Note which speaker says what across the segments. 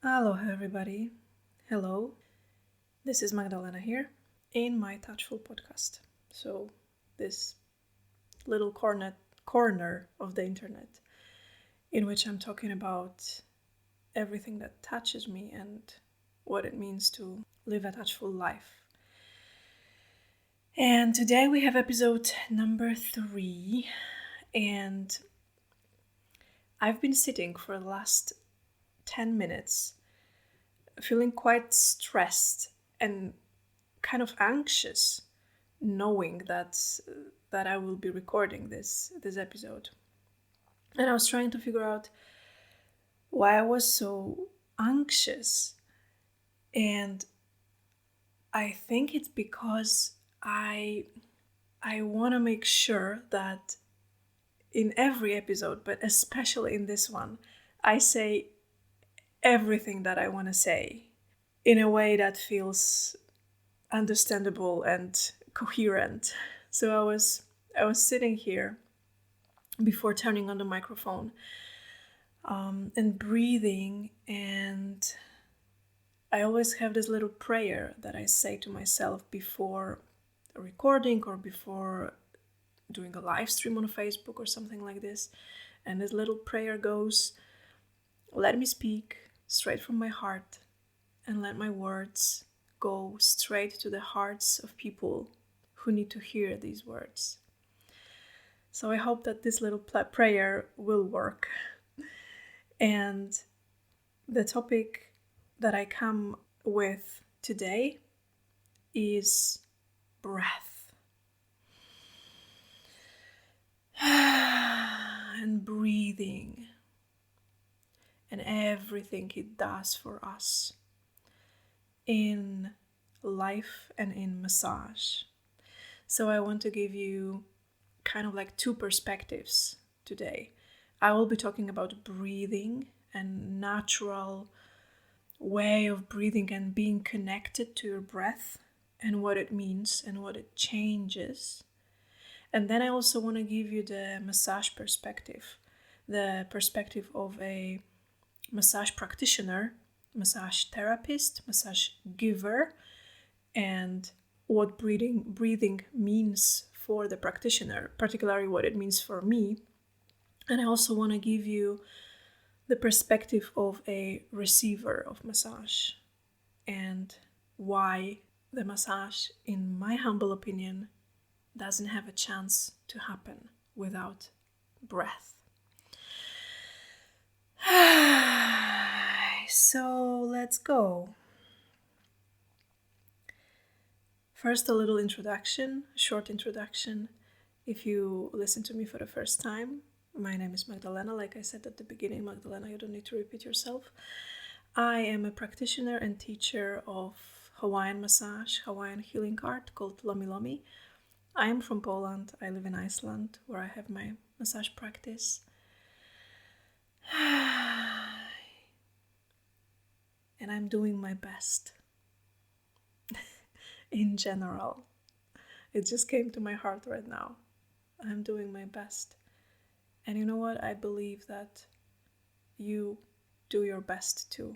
Speaker 1: Aloha everybody. Hello. This is Magdalena here in my Touchful Podcast. So this little corner of the internet in which I'm talking about everything that touches me and what it means to live a touchful life. And today we have episode number 3, and I've been sitting for the last 10 minutes feeling quite stressed and kind of anxious knowing that I will be recording this episode. And I was trying to figure out why I was so anxious. And I think it's because I want to make sure that in every episode, but especially in this one, I say everything that I want to say in a way that feels understandable and coherent. So I was sitting here before turning on the microphone and breathing, and I always have this little prayer that I say to myself before a recording or before doing a live stream on Facebook or something like this. And this little prayer goes, let me speak straight from my heart and let my words go straight to the hearts of people who need to hear these words. So I hope that this little prayer will work. And the topic that I come with today is breath. And breathing. And everything it does for us in life and in massage. So I want to give you kind of like 2 perspectives today. I will be talking about breathing and natural way of breathing and being connected to your breath and what it means and what it changes. And then I also want to give you the massage perspective, the perspective of a massage practitioner, massage therapist, massage giver, and what breathing means for the practitioner, particularly what it means for me. And I also want to give you the perspective of a receiver of massage and why the massage, in my humble opinion, doesn't have a chance to happen without breath. So let's go. First, a little introduction, short introduction. If you listen to me for the first time, my name is Magdalena. Like I said at the beginning, Magdalena, you don't need to repeat yourself. I am a practitioner and teacher of Hawaiian massage, Hawaiian healing art called lomi. I am from Poland. I live in Iceland, where I have my massage practice. And I'm doing my best. In general. It just came to my heart right now. I'm doing my best. And you know what? I believe that you do your best too.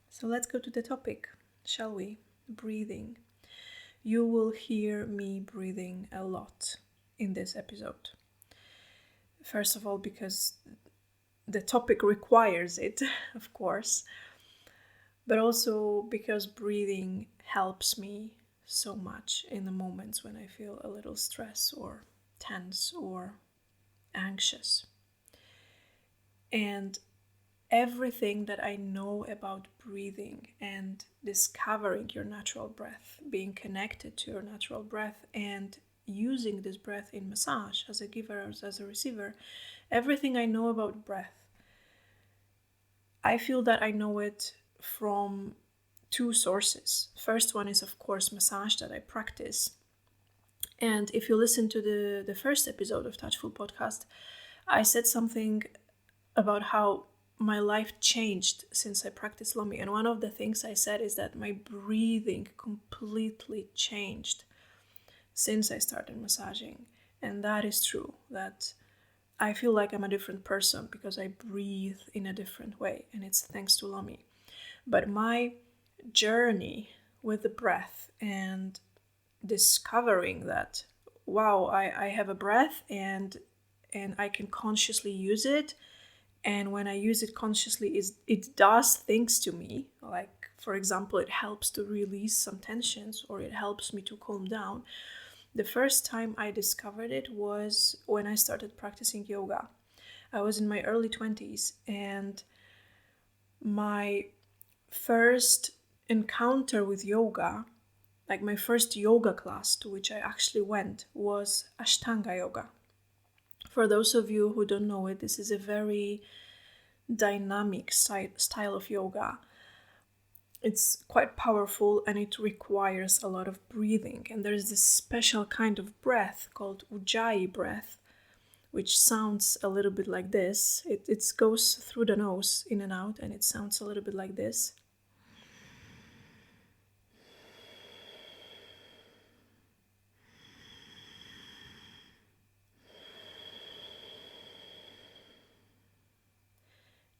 Speaker 1: So let's go to the topic, shall we? Breathing. You will hear me breathing a lot in this episode. First of all, because the topic requires it, of course, but also because breathing helps me so much in the moments when I feel a little stress or tense or anxious. And everything that I know about breathing and discovering your natural breath, being connected to your natural breath and using this breath in massage as a giver or as a receiver, everything I know about breath, I feel that I know it from 2 sources. First one is, of course, massage that I practice. And if you listen to the first episode of Touchful Podcast, I said something about how my life changed since I practiced lomi. And one of the things I said is that my breathing completely changed since I started massaging. And that is true, that I feel like I'm a different person because I breathe in a different way, and it's thanks to lomi. But my journey with the breath and discovering that, wow, I have a breath and I can consciously use it, and when I use it consciously, it does things to me. Like, for example, it helps to release some tensions, or it helps me to calm down. The first time I discovered it was when I started practicing yoga. I was in my early 20s, and my first encounter with yoga, like my first yoga class to which I actually went, was Ashtanga yoga. For those of you who don't know it, this is a very dynamic style of yoga. It's quite powerful and it requires a lot of breathing. And there's this special kind of breath called Ujjayi breath, which sounds a little bit like this. It goes through the nose in and out, and it sounds a little bit like this.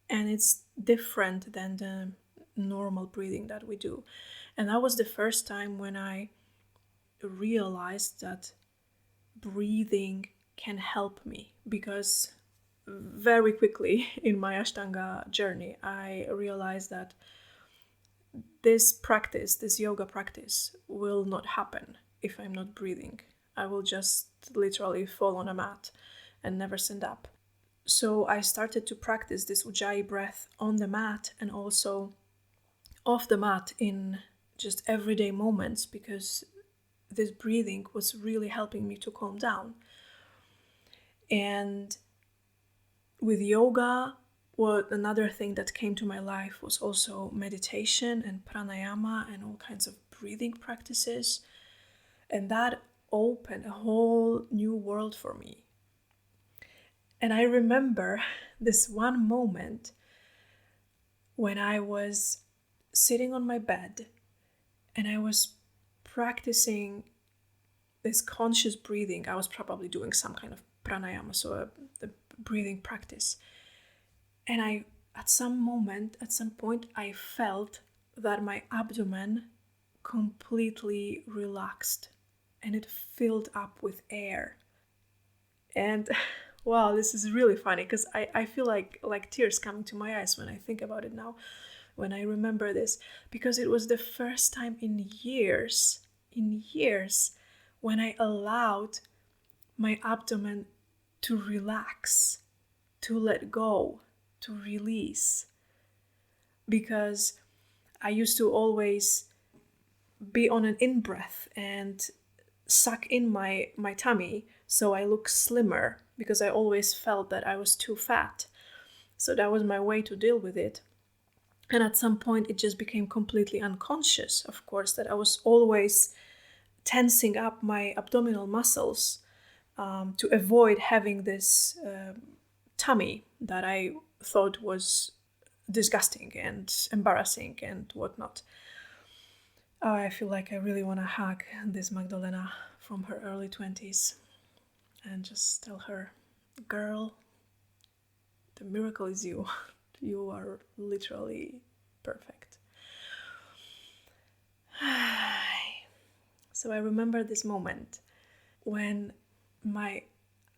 Speaker 1: And it's different than the normal breathing that we do. And that was the first time when I realized that breathing can help me, because very quickly in my Ashtanga journey, I realized that this practice, this yoga practice, will not happen if I'm not breathing. I will just literally fall on a mat and never stand up. So I started to practice this Ujjayi breath on the mat and also off the mat in just everyday moments, because this breathing was really helping me to calm down. And with yoga, another thing that came to my life was also meditation and pranayama and all kinds of breathing practices. And that opened a whole new world for me. And I remember this one moment when I was sitting on my bed and I was practicing this conscious breathing. I was probably doing some kind of pranayama, so the breathing practice. And at some point, I felt that my abdomen completely relaxed and it filled up with air. And wow, this is really funny because I feel like tears coming to my eyes when I think about it now, when I remember this, because it was the first time in years when I allowed my abdomen to relax, to let go, to release. Because I used to always be on an in-breath and suck in my tummy so I look slimmer, because I always felt that I was too fat. So that was my way to deal with it. And at some point it just became completely unconscious, of course, that I was always tensing up my abdominal muscles to avoid having this tummy that I thought was disgusting and embarrassing and whatnot. Oh, I feel like I really want to hug this Magdalena from her early 20s and just tell her, girl, the miracle is you. You are literally perfect. So I remember this moment when my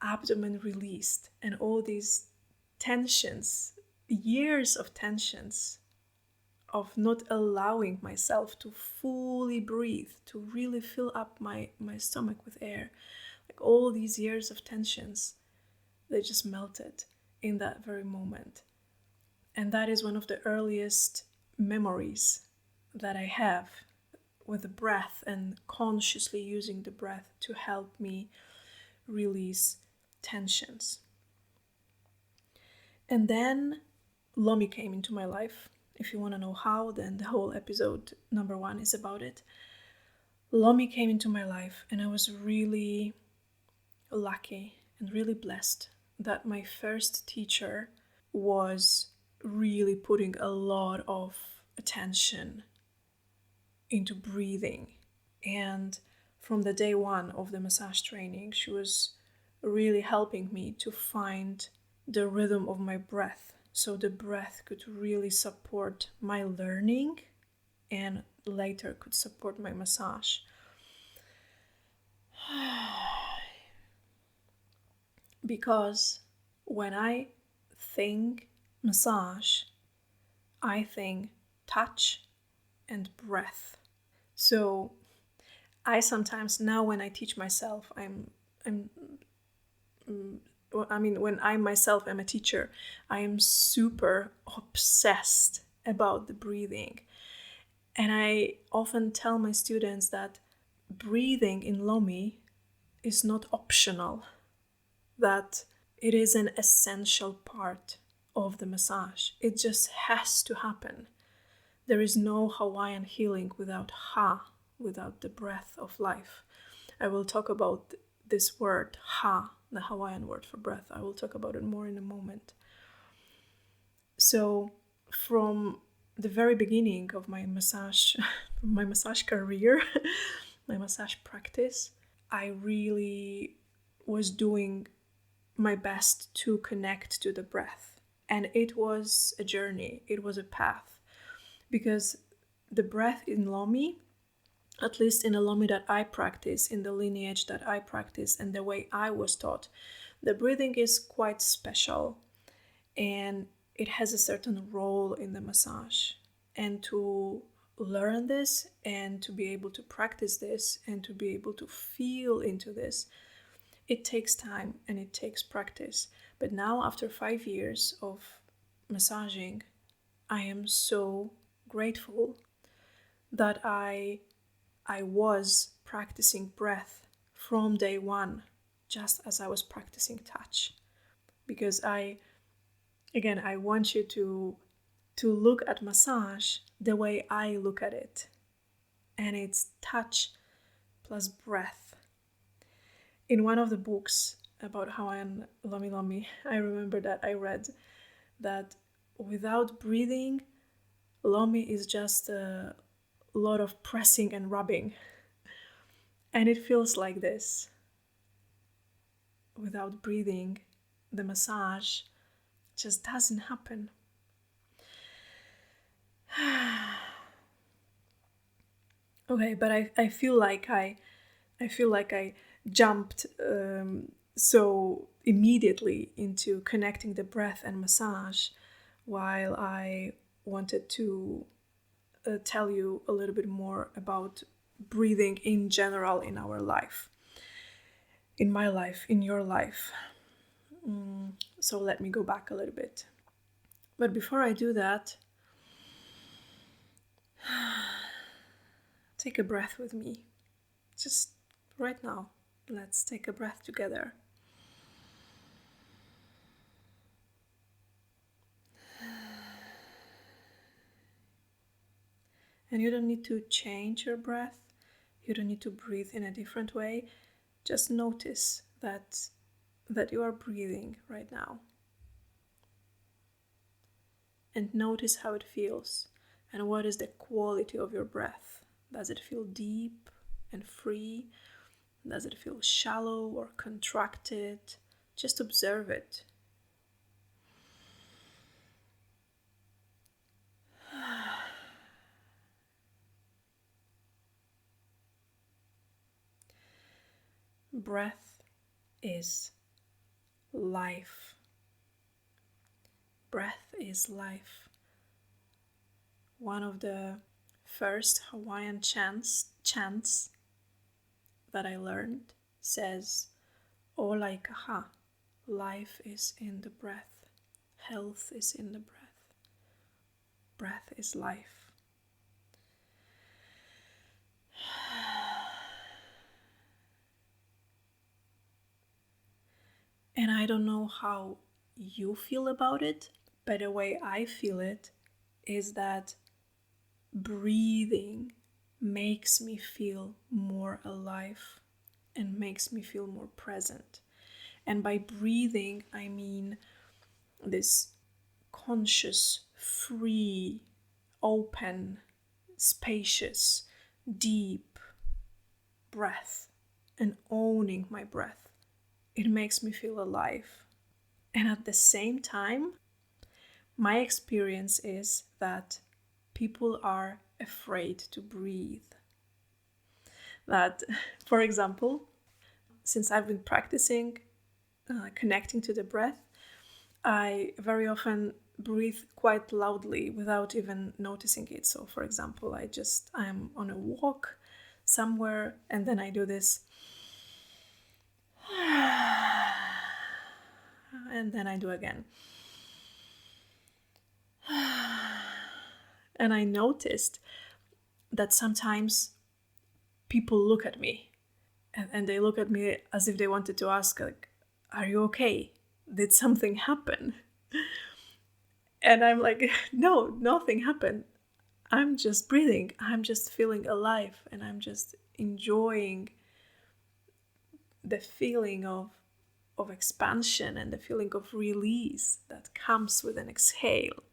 Speaker 1: abdomen released and all these tensions, years of tensions, of not allowing myself to fully breathe, to really fill up my stomach with air. Like all these years of tensions, they just melted in that very moment. And that is one of the earliest memories that I have with the breath, and consciously using the breath to help me release tensions. And then lomi came into my life. If you want to know how, then the whole episode number 1 is about it. Lomi came into my life, and I was really lucky and really blessed that my first teacher was really putting a lot of attention into breathing. And from the day 1 of the massage training, she was really helping me to find the rhythm of my breath. So the breath could really support my learning and later could support my massage. Because when I think massage, I think touch and breath. So I sometimes, now when I teach myself, when I myself am a teacher, I am super obsessed about the breathing. And I often tell my students that breathing in lomi is not optional, that it is an essential part of the massage. It just has to happen. There is no Hawaiian healing without ha, without the breath of life. I will talk about this word, ha, the Hawaiian word for breath. I will talk about it more in a moment. So from the very beginning of my massage career, my massage practice, I really was doing my best to connect to the breath. And it was a journey, it was a path. Because the breath in lomi, at least in the lomi that I practice, in the lineage that I practice, and the way I was taught, the breathing is quite special. And it has a certain role in the massage. And to learn this and to be able to practice this and to be able to feel into this, it takes time and it takes practice. But now, after 5 years of massaging, I am so grateful that I was practicing breath from day one, just as I was practicing touch. Because I want you to look at massage the way I look at it. And it's touch plus breath. In one of the books about Hawaiian lomi lomi, I remember that I read that without breathing, lomi is just a lot of pressing and rubbing. And it feels like this. Without breathing, the massage just doesn't happen. Okay, but I feel like I jumped so immediately into connecting the breath and massage, while I wanted to tell you a little bit more about breathing in general in our life, in my life, in your life. So let me go back a little bit. But before I do that, take a breath with me. Just right now, let's take a breath together. And you don't need to change your breath. You don't need to breathe in a different way. Just notice that you are breathing right now. And notice how it feels. And what is the quality of your breath? Does it feel deep and free? Does it feel shallow or contracted? Just observe it. Breath is life. Breath is life. One of the first Hawaiian chants that I learned says, "Olai kaha," life is in the breath, health is in the breath. Breath is life. And I don't know how you feel about it, but the way I feel it is that breathing makes me feel more alive and makes me feel more present. And by breathing, I mean this conscious, free, open, spacious, deep breath, and owning my breath it makes me feel alive. And at the same time, my experience is that people are afraid to breathe. That, for example, since I've been practicing connecting to the breath, I very often breathe quite loudly without even noticing it. So, for example, I'm on a walk somewhere and then I do this. And then I do again. And I noticed that sometimes people look at me and they look at me as if they wanted to ask, like, are you okay? Did something happen? And I'm like, no, nothing happened. I'm just breathing. I'm just feeling alive and I'm just enjoying the feeling of expansion and the feeling of release that comes with an exhale.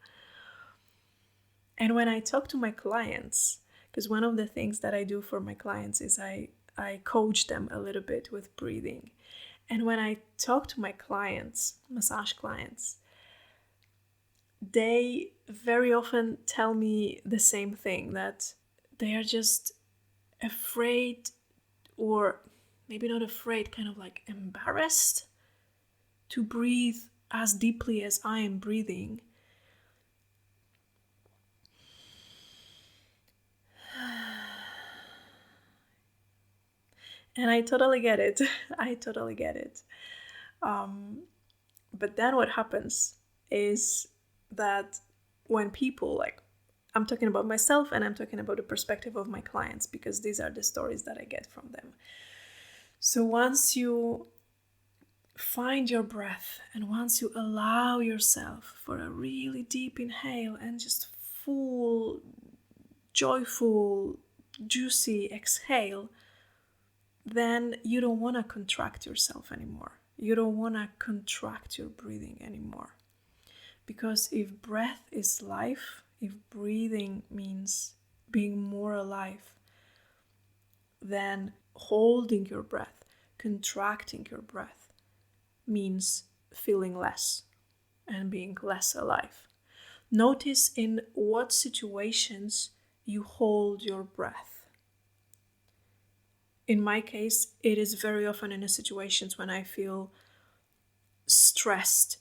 Speaker 1: And when I talk to my clients, because one of the things that I do for my clients is I coach them a little bit with breathing. And when I talk to my clients, massage clients, they very often tell me the same thing, that they are just afraid, or maybe not afraid, kind of like embarrassed to breathe as deeply as I am breathing. And I totally get it. I totally get it. But then what happens is that when people, like, I'm talking about myself and I'm talking about the perspective of my clients, because these are the stories that I get from them. So once you find your breath and once you allow yourself for a really deep inhale and just full, joyful, juicy exhale, then you don't want to contract yourself anymore. You don't want to contract your breathing anymore. Because if breath is life, if breathing means being more alive, then holding your breath, contracting your breath, means feeling less and being less alive. Notice in what situations you hold your breath. In my case, it is very often in situations when I feel stressed,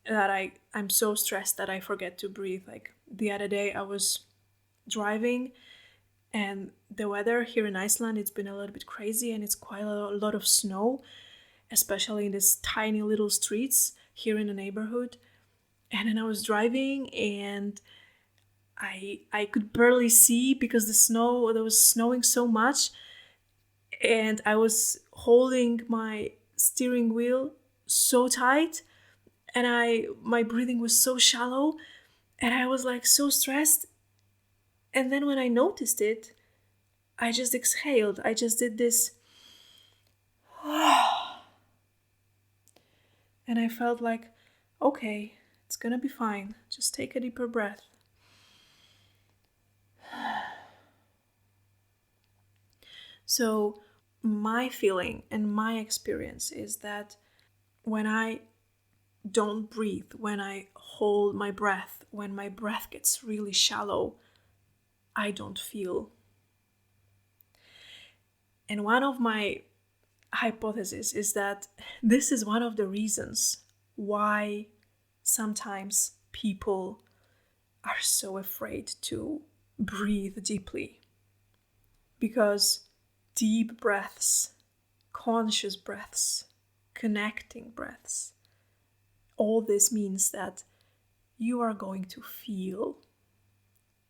Speaker 1: that I'm so stressed that I forget to breathe. Like the other day I was driving and the weather here in Iceland, it's been a little bit crazy and it's quite a lot of snow, especially in these tiny little streets here in the neighborhood. And then I was driving and I could barely see because there was snowing so much. And I was holding my steering wheel so tight and my breathing was so shallow and I was like so stressed. And then when I noticed it, I just exhaled. I just did this. And I felt like, okay, it's gonna be fine. Just take a deeper breath. So my feeling and my experience is that when I don't breathe, when I hold my breath, when my breath gets really shallow, I don't feel. And one of my hypotheses is that this is one of the reasons why sometimes people are so afraid to breathe deeply. Because deep breaths, conscious breaths, connecting breaths, all this means that you are going to feel.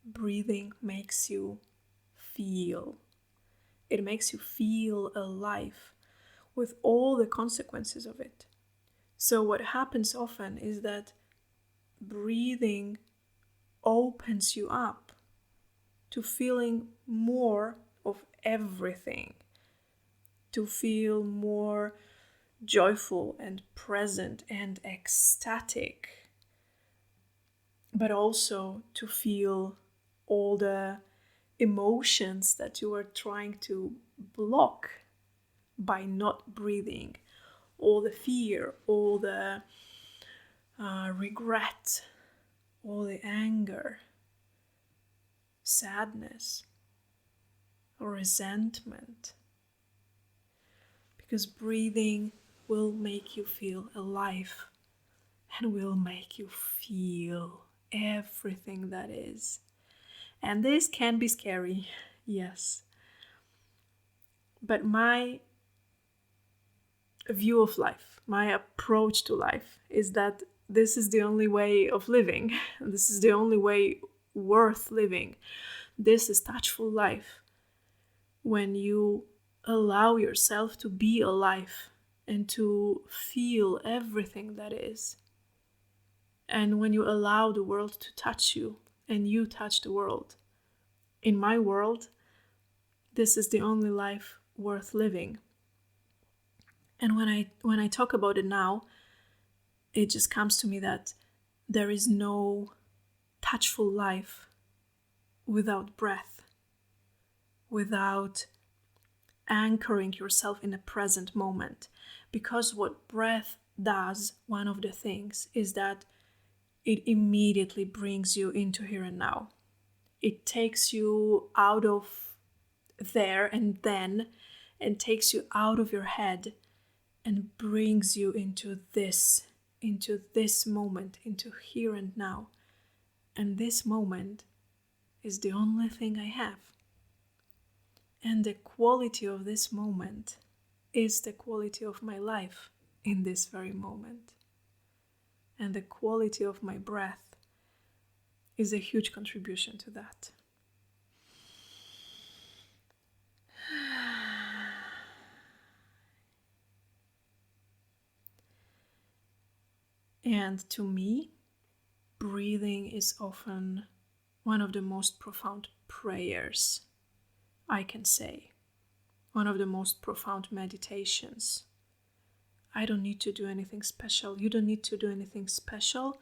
Speaker 1: Breathing makes you feel. It makes you feel alive with all the consequences of it. So what happens often is that breathing opens you up to feeling more of everything, to feel more joyful and present and ecstatic, but also to feel all the emotions that you are trying to block by not breathing, all the fear, all the regret, all the anger, sadness, or resentment. Because breathing will make you feel alive and will make you feel everything that is. And this can be scary, yes. But my view of life, my approach to life is that this is the only way of living. This is the only way worth living. This is touchful life. When you allow yourself to be alive and to feel everything that is. And when you allow the world to touch you and you touch the world. In my world, this is the only life worth living. And when I talk about it now, it just comes to me that there is no touchful life without breath, without anchoring yourself in a present moment. Because what breath does, one of the things, is that it immediately brings you into here and now. It takes you out of there and then, and takes you out of your head and brings you into this moment, into here and now. And this moment is the only thing I have. And the quality of this moment is the quality of my life in this very moment. And the quality of my breath is a huge contribution to that. And to me, breathing is often one of the most profound prayers I can say. One of the most profound meditations. I don't need to do anything special. You don't need to do anything special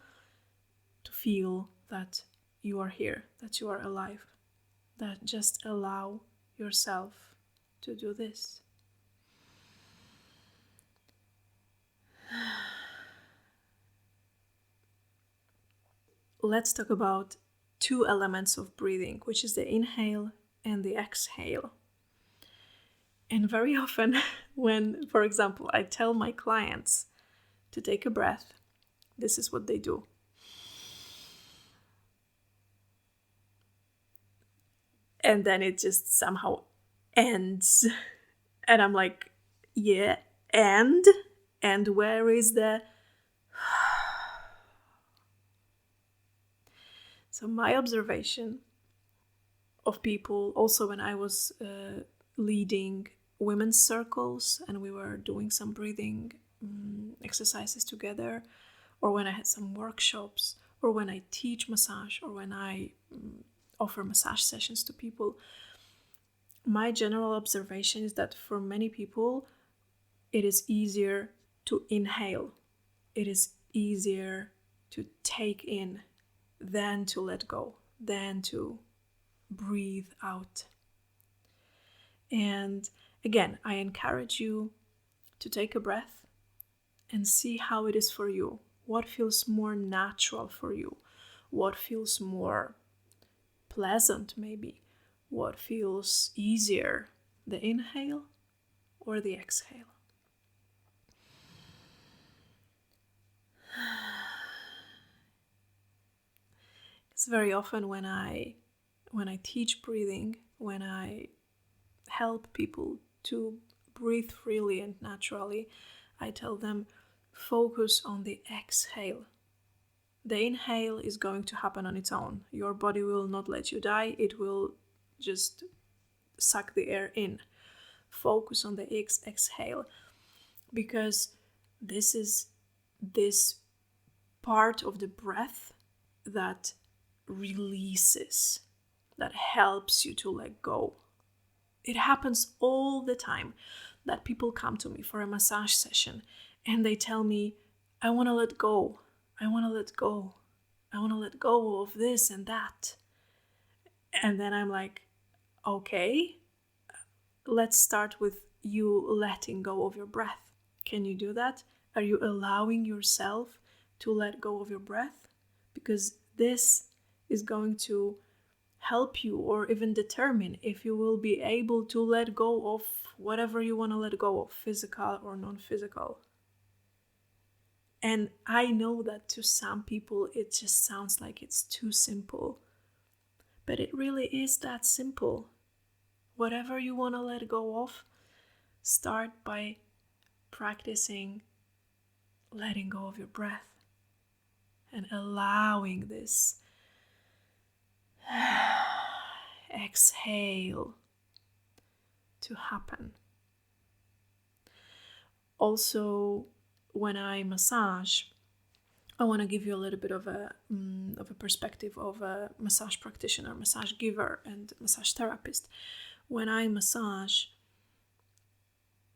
Speaker 1: to feel that you are here, that you are alive. That just allow yourself to do this. Let's talk about two elements of breathing, which is the inhale and the exhale. And very often when, for example, I tell my clients to take a breath, this is what they do. And then it just somehow ends. And I'm like, yeah, and where is the... So my observation of people, also when I was leading women's circles and we were doing some breathing exercises together, or when I had some workshops, or when I teach massage, or when I offer massage sessions to people, my general observation is that for many people, it is easier to inhale. It is easier to take in than to let go, than to breathe out. And again, I encourage you to take a breath and see how it is for you. What feels more natural for you? What feels more pleasant, maybe? What feels easier, the inhale or the exhale? It's very often when I teach breathing, when I help people to breathe freely and naturally, I tell them, focus on the exhale. The inhale is going to happen on its own. Your body will not let you die. It will just suck the air in. Focus on the exhale, because this is this part of the breath that releases, that helps you to let go. It happens all the time that people come to me for a massage session and they tell me, I want to let go. I want to let go. I want to let go of this and that. And then I'm like, okay, let's start with you letting go of your breath. Can you do that? Are you allowing yourself to let go of your breath? Because this is going to help you or even determine if you will be able to let go of whatever you want to let go of, physical or non-physical. And I know that to some people it just sounds like it's too simple, but it really is that simple. Whatever you want to let go of, start by practicing letting go of your breath and allowing this exhale to happen. Also, when I massage, I want to give you a little bit of a perspective of a massage practitioner, massage giver, and massage therapist. When I massage,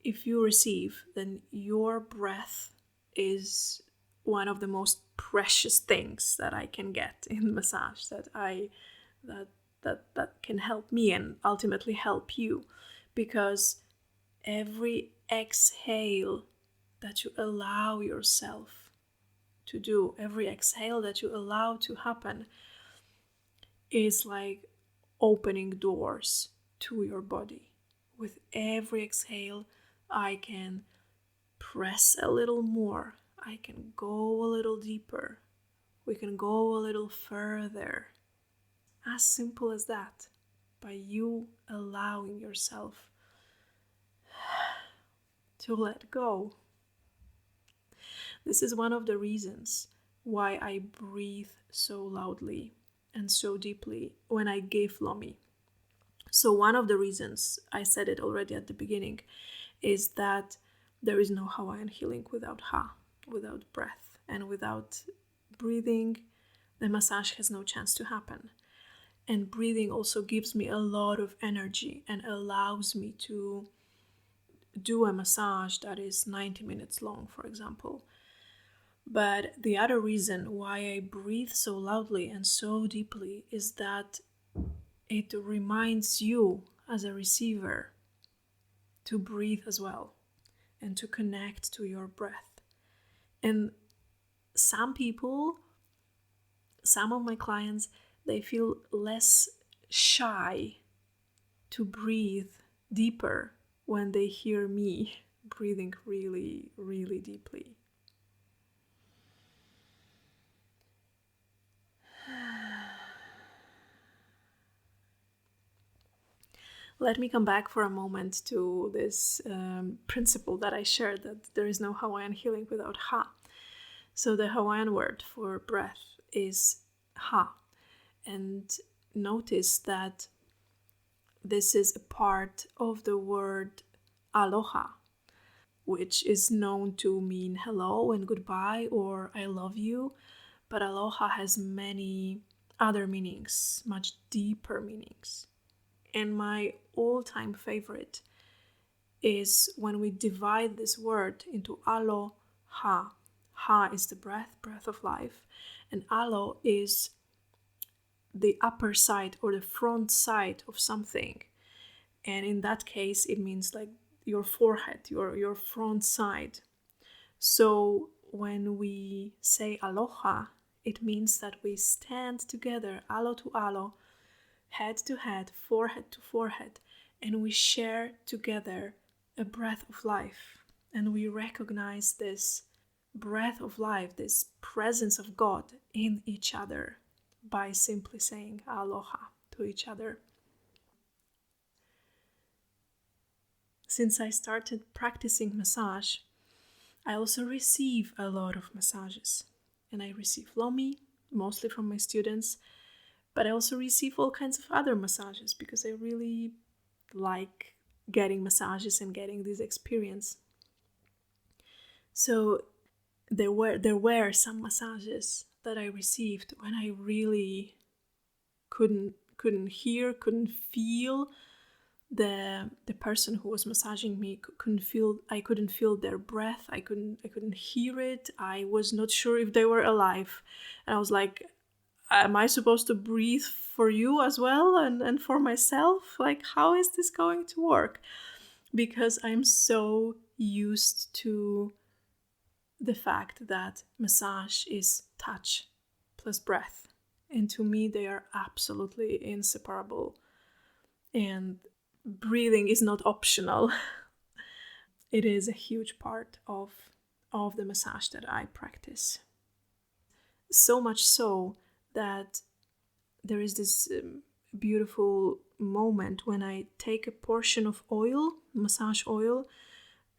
Speaker 1: if you receive, then your breath is one of the most precious things that I can get in massage, that can help me and ultimately help you, because every exhale that you allow yourself to do, every exhale that you allow to happen, is like opening doors to your body. With every exhale, I can press a little more. I can go a little deeper. We can go a little further. As simple as that, by you allowing yourself to let go. This is one of the reasons why I breathe so loudly and so deeply when I give lomi. So one of the reasons, I said it already at the beginning, is that there is no Hawaiian healing without ha, without breath, and without breathing, the massage has no chance to happen. And breathing also gives me a lot of energy and allows me to do a massage that is 90 minutes long, for example. But the other reason why I breathe so loudly and so deeply is that it reminds you as a receiver to breathe as well and to connect to your breath. And some people, some of my clients, they feel less shy to breathe deeper when they hear me breathing really, really deeply. Let me come back for a moment to this principle that I shared, that there is no Hawaiian healing without ha. So the Hawaiian word for breath is ha. And notice that this is a part of the word aloha, which is known to mean hello and goodbye or I love you. But aloha has many other meanings, much deeper meanings. And my all-time favorite is when we divide this word into aloha. Ha is the breath of life, and alo is the upper side or the front side of something. And in that case, it means like your forehead, your front side. So when we say aloha, it means that we stand together, alo to alo, head to head, forehead to forehead, and we share together a breath of life. And we recognize this breath of life, this presence of God in each other by simply saying aloha to each other. Since I started practicing massage, I also receive a lot of massages. And I receive lomi, mostly from my students, but I also receive all kinds of other massages because I really like getting massages and getting this experience. So there were some massages that I received when I really couldn't hear, couldn't feel the person who was massaging me. I couldn't feel their breath. I couldn't hear it. I was not sure if they were alive. And I was like, am I supposed to breathe for you as well and for myself? Like, how is this going to work? Because I'm so used to the fact that massage is touch plus breath. And to me, they are absolutely inseparable. And breathing is not optional. It is a huge part of the massage that I practice. So much so that there is this beautiful moment when I take a portion of oil, massage oil,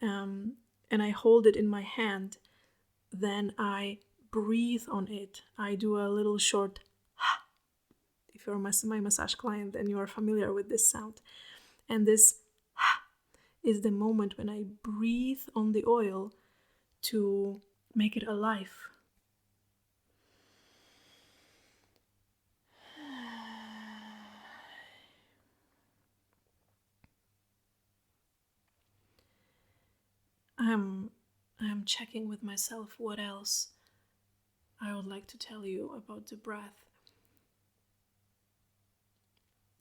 Speaker 1: and I hold it in my hand. Then I breathe on it. I do a little short if you're my massage client, then you are familiar with this sound. And this is the moment when I breathe on the oil to make it alive. I'm checking with myself what else I would like to tell you about the breath.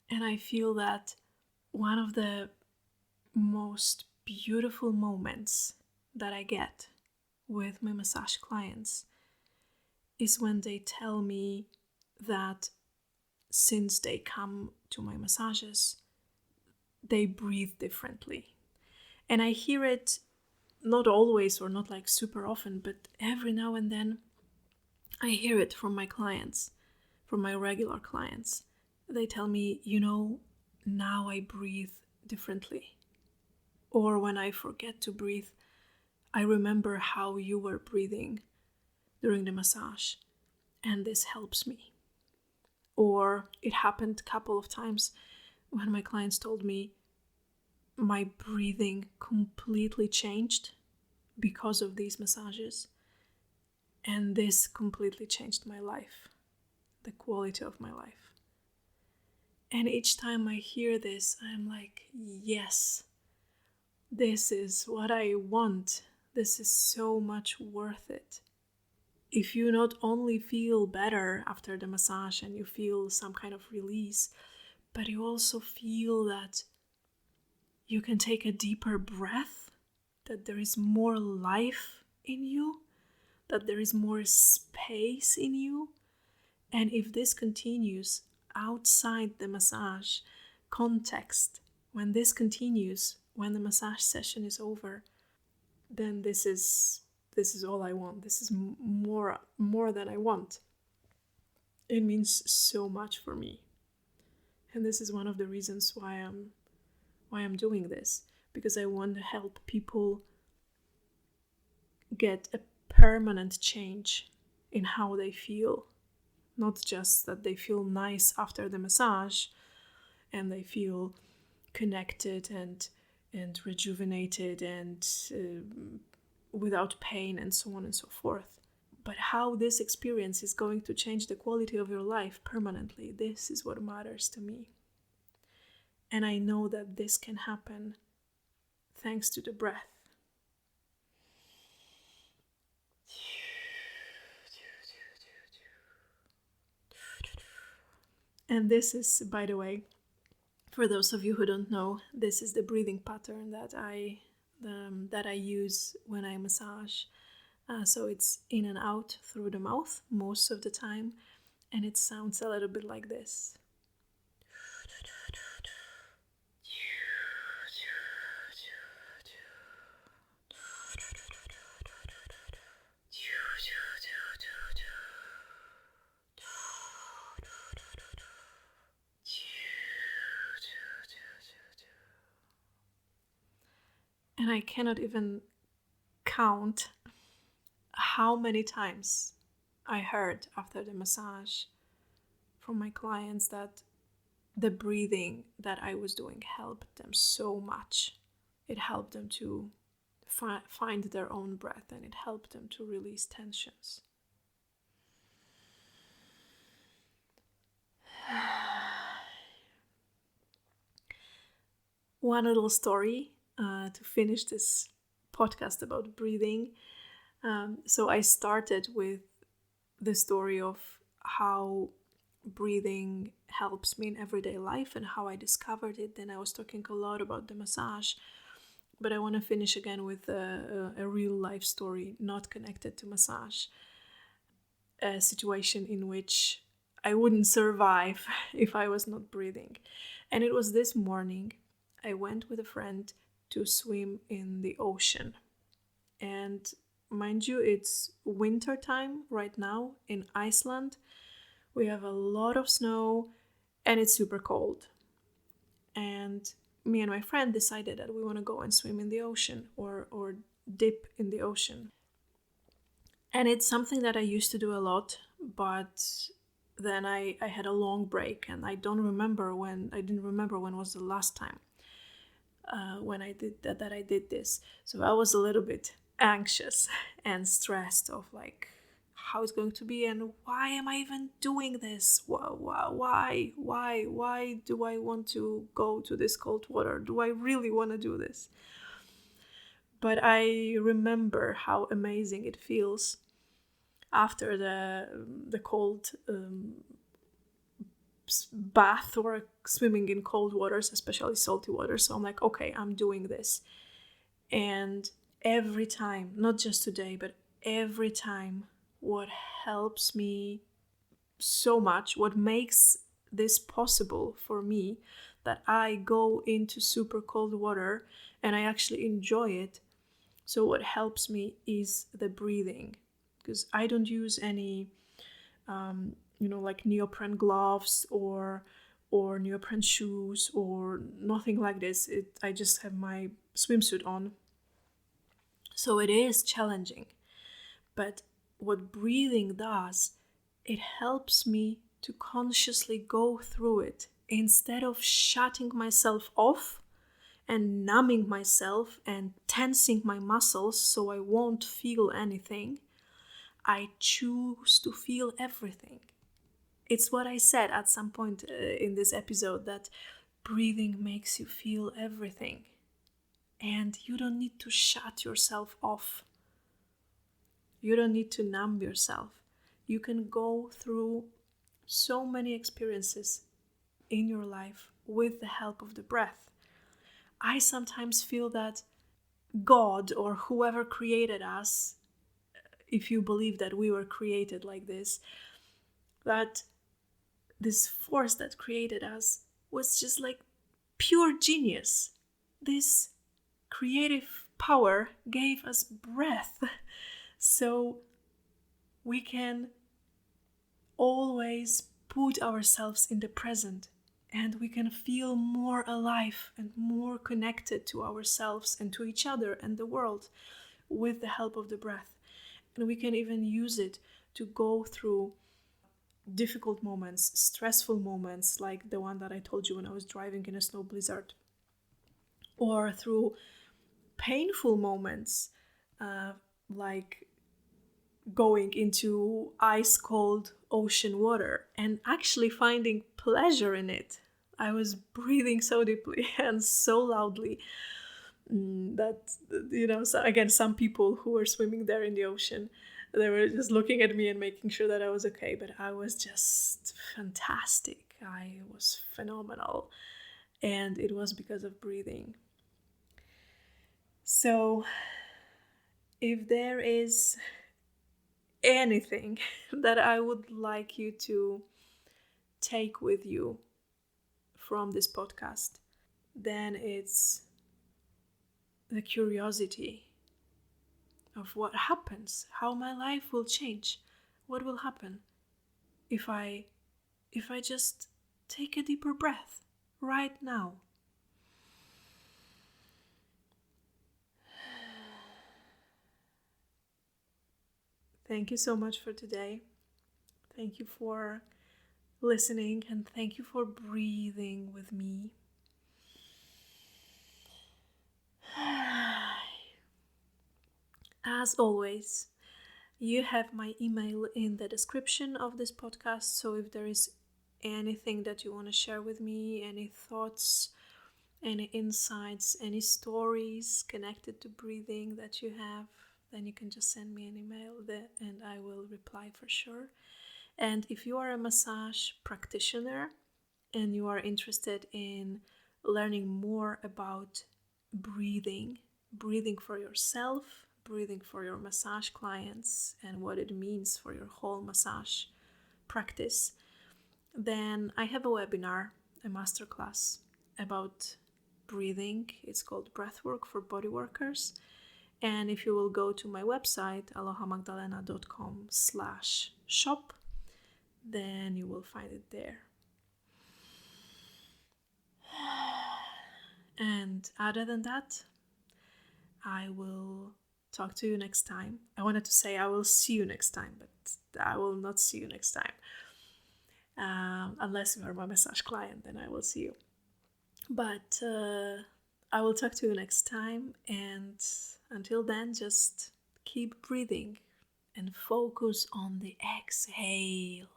Speaker 1: And I feel that one of the most beautiful moments that I get with my massage clients is when they tell me that since they come to my massages, they breathe differently. And I hear it not always or not like super often, but every now and then I hear it from my clients, from my regular clients. They tell me, now I breathe differently. Or when I forget to breathe, I remember how you were breathing during the massage, and this helps me. Or it happened a couple of times when my clients told me my breathing completely changed because of these massages. And this completely changed my life, the quality of my life. And each time I hear this, I'm like, yes, this is what I want. This is so much worth it. If you not only feel better after the massage and you feel some kind of release, but you also feel that you can take a deeper breath, that there is more life in you, that there is more space in you. And if this continues outside the massage context, when this continues, when the massage session is over, then this is all I want. This is more than I want. It means so much for me. And this is one of the reasons why I'm doing this, because I want to help people get a permanent change in how they feel. Not just that they feel nice after the massage and they feel connected and rejuvenated and without pain and so on and so forth. But how this experience is going to change the quality of your life permanently, this is what matters to me. And I know that this can happen thanks to the breath. And this is, by the way, for those of you who don't know, this is the breathing pattern that I use when I massage. So it's in and out through the mouth most of the time, and it sounds a little bit like this. And I cannot even count how many times I heard after the massage from my clients that the breathing that I was doing helped them so much. It helped them to find their own breath, and it helped them to release tensions. One little story to finish this podcast about breathing. So I started with the story of how breathing helps me in everyday life and how I discovered it. Then I was talking a lot about the massage. But I want to finish again with a real life story, not connected to massage. A situation in which I wouldn't survive if I was not breathing. And it was this morning. I went with a friend to swim in the ocean. And mind you, it's winter time right now in Iceland. We have a lot of snow and it's super cold. And me and my friend decided that we want to go and swim in the ocean or dip in the ocean. And it's something that I used to do a lot, but then I had a long break and I didn't remember when was the last time when I did that I did this. So I was a little bit anxious and stressed of like how it's going to be and why am I even doing this? Why do I want to go to this cold water? Do I really want to do this? But I remember how amazing it feels after the cold bath or swimming in cold waters, especially salty water. So I'm like, okay, I'm doing this. And every time, not just today, but every time, what helps me so much, what makes this possible for me, that I go into super cold water and I actually enjoy it. So what helps me is the breathing, because I don't use any like neoprene gloves or neoprene shoes or nothing like this. I just have my swimsuit on. So it is challenging. But what breathing does, it helps me to consciously go through it instead of shutting myself off and numbing myself and tensing my muscles so I won't feel anything. I choose to feel everything. It's what I said at some point in this episode, that breathing makes you feel everything. And you don't need to shut yourself off. You don't need to numb yourself. You can go through so many experiences in your life with the help of the breath. I sometimes feel that God or whoever created us, if you believe that we were created like this, that this force that created us was just like pure genius. This creative power gave us breath so we can always put ourselves in the present and we can feel more alive and more connected to ourselves and to each other and the world with the help of the breath. And we can even use it to go through difficult moments, stressful moments, like the one that I told you when I was driving in a snow blizzard, or through painful moments, like going into ice cold ocean water and actually finding pleasure in it. I was breathing so deeply and so loudly that, so again, some people who were swimming there in the ocean, they were just looking at me and making sure that I was okay, but I was just fantastic. I was phenomenal. And it was because of breathing. So if there is anything that I would like you to take with you from this podcast, then it's the curiosity of what happens, how my life will change, what will happen if I just take a deeper breath right now. Thank you so much for today. Thank you for listening and thank you for breathing with me. As always, you have my email in the description of this podcast, so if there is anything that you want to share with me, any thoughts, any insights, any stories connected to breathing that you have, then you can just send me an email there and I will reply for sure. And if you are a massage practitioner and you are interested in learning more about breathing breathing for yourself, breathing for your massage clients, and what it means for your whole massage practice, then I have a webinar, a masterclass about breathing. It's called Breathwork for Body Workers. And if you will go to my website, alohamagdalena.com/shop, then you will find it there. And other than that, I will talk to you next time. I wanted to say I will see you next time, but I will not see you next time. Unless you are my massage client, then I will see you. But I will talk to you next time, and until then, just keep breathing and focus on the exhale.